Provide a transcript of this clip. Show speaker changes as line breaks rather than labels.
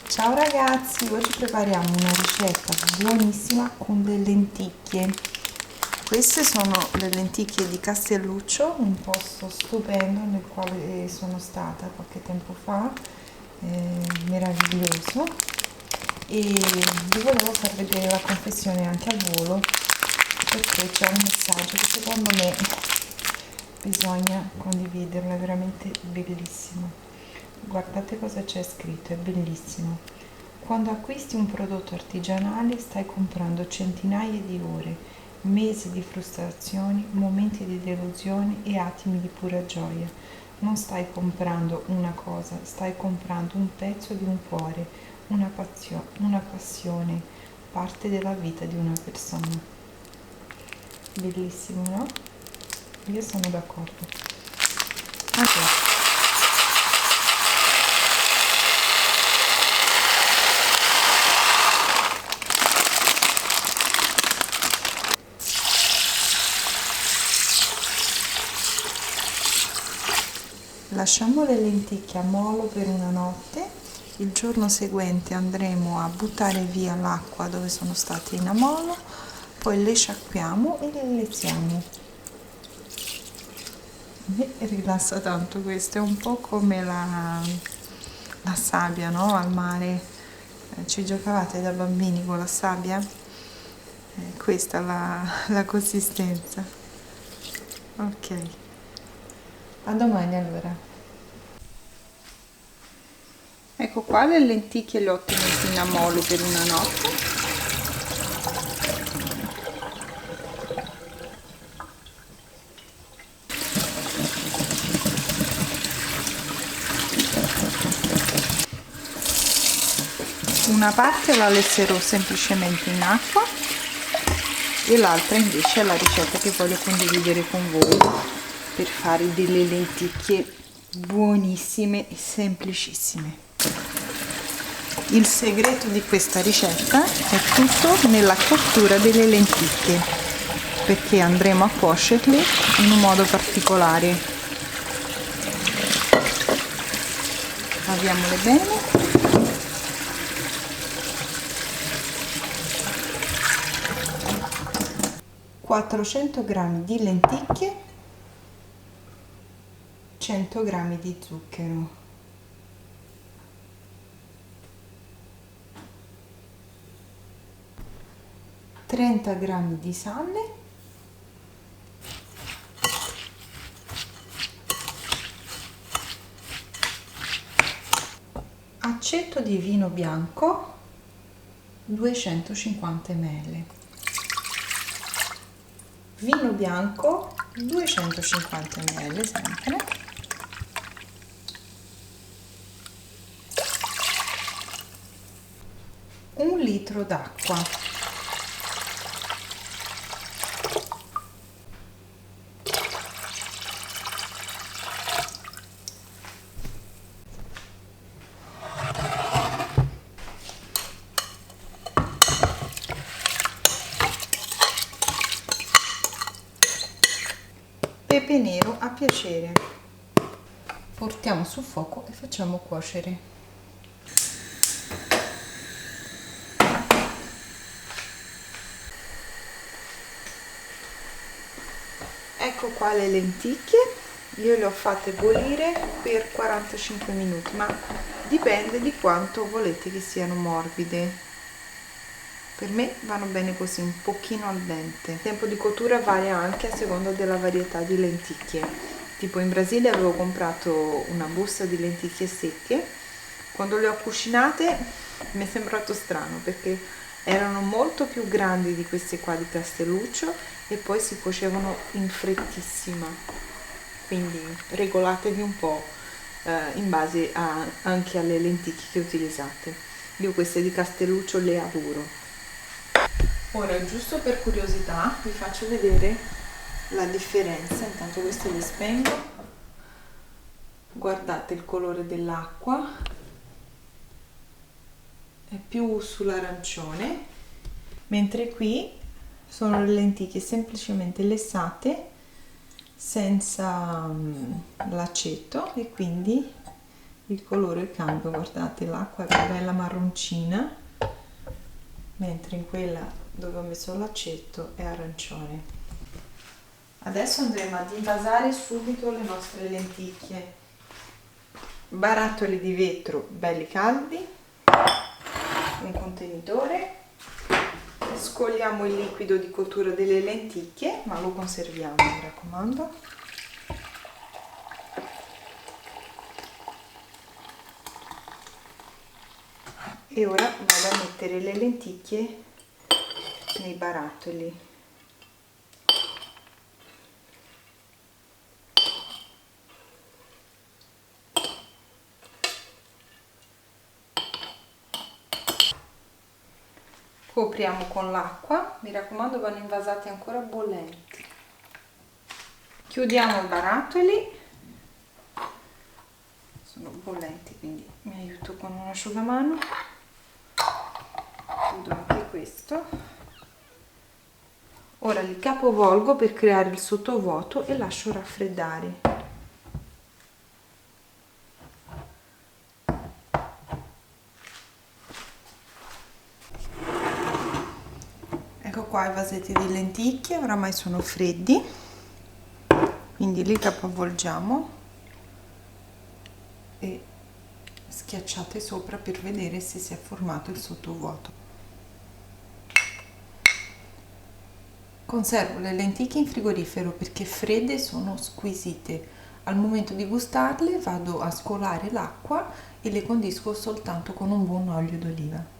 Ciao ragazzi, oggi prepariamo una ricetta buonissima con le lenticchie. Queste sono le lenticchie di Castelluccio, un posto stupendo nel quale sono stata qualche tempo fa, meraviglioso. E vi volevo far vedere la confezione anche al volo, perché c'è un messaggio che secondo me bisogna condividerlo, è veramente bellissimo. Guardate cosa c'è scritto, è bellissimo. Quando acquisti un prodotto artigianale stai comprando centinaia di ore, mesi di frustrazioni, momenti di delusione e attimi di pura gioia. Non stai comprando una cosa, stai comprando un pezzo di un cuore, una passione, parte della vita di una persona. Bellissimo, no? Io sono d'accordo. Ok. Lasciamo le lenticchie a molo per una notte, il giorno seguente andremo a buttare via l'acqua dove sono state in ammollo, poi le sciacquiamo e le leziamo. Mi rilassa tanto questo, è un po' come la sabbia, no? Al mare, ci giocavate da bambini con la sabbia? Questa è la consistenza. Ok, a domani allora. Ecco qua le lenticchie le ho tenute in ammollo per una notte. Una parte la lesserò semplicemente in acqua e l'altra invece è la ricetta che voglio condividere con voi per fare delle lenticchie buonissime e semplicissime. Il segreto di questa ricetta è tutto nella cottura delle lenticchie, perché andremo a cuocerle in un modo particolare. Laviamole bene. 400 g di lenticchie, 100 g di zucchero, ,30 g di sale, accetto di vino bianco 250 ml, vino bianco 250 ml sempre, un litro d'acqua, pepe nero a piacere. Portiamo sul fuoco e facciamo cuocere. Ecco qua le lenticchie, io le ho fatte bollire per 45 minuti, ma dipende di quanto volete che siano morbide. Per me vanno bene così, un pochino al dente. Il tempo di cottura varia anche a seconda della varietà di lenticchie. Tipo in Brasile avevo comprato una busta di lenticchie secche, quando le ho cucinate mi è sembrato strano perché erano molto più grandi di queste qua di Castelluccio e poi si cuocevano in frettissima, quindi regolatevi un po' in base anche alle lenticchie che utilizzate. Io queste di Castelluccio le adoro. Ora, giusto per curiosità, vi faccio vedere la differenza. Intanto queste le spengo. Guardate il colore dell'acqua, è più sull'arancione, mentre qui sono le lenticchie semplicemente lessate senza l'aceto e quindi il colore cambia, guardate, l'acqua è bella marroncina, mentre in quella dove ho messo l'aceto è arancione. Adesso andremo ad invasare subito le nostre lenticchie. Barattoli di vetro belli caldi, un contenitore, scoliamo il liquido di cottura delle lenticchie, ma lo conserviamo, mi raccomando. E ora vado a mettere le lenticchie nei barattoli. Copriamo con l'acqua, mi raccomando vanno invasati ancora bollenti. Chiudiamo i barattoli, sono bollenti quindi mi aiuto con un asciugamano. Chiudo anche questo. Ora li capovolgo per creare il sottovuoto e lascio raffreddare. Ecco qua i vasetti di lenticchie, oramai sono freddi, quindi li capovolgiamo e schiacciate sopra per vedere se si è formato il sottovuoto. Conservo le lenticchie in frigorifero perché fredde sono squisite. Al momento di gustarle vado a scolare l'acqua e le condisco soltanto con un buon olio d'oliva.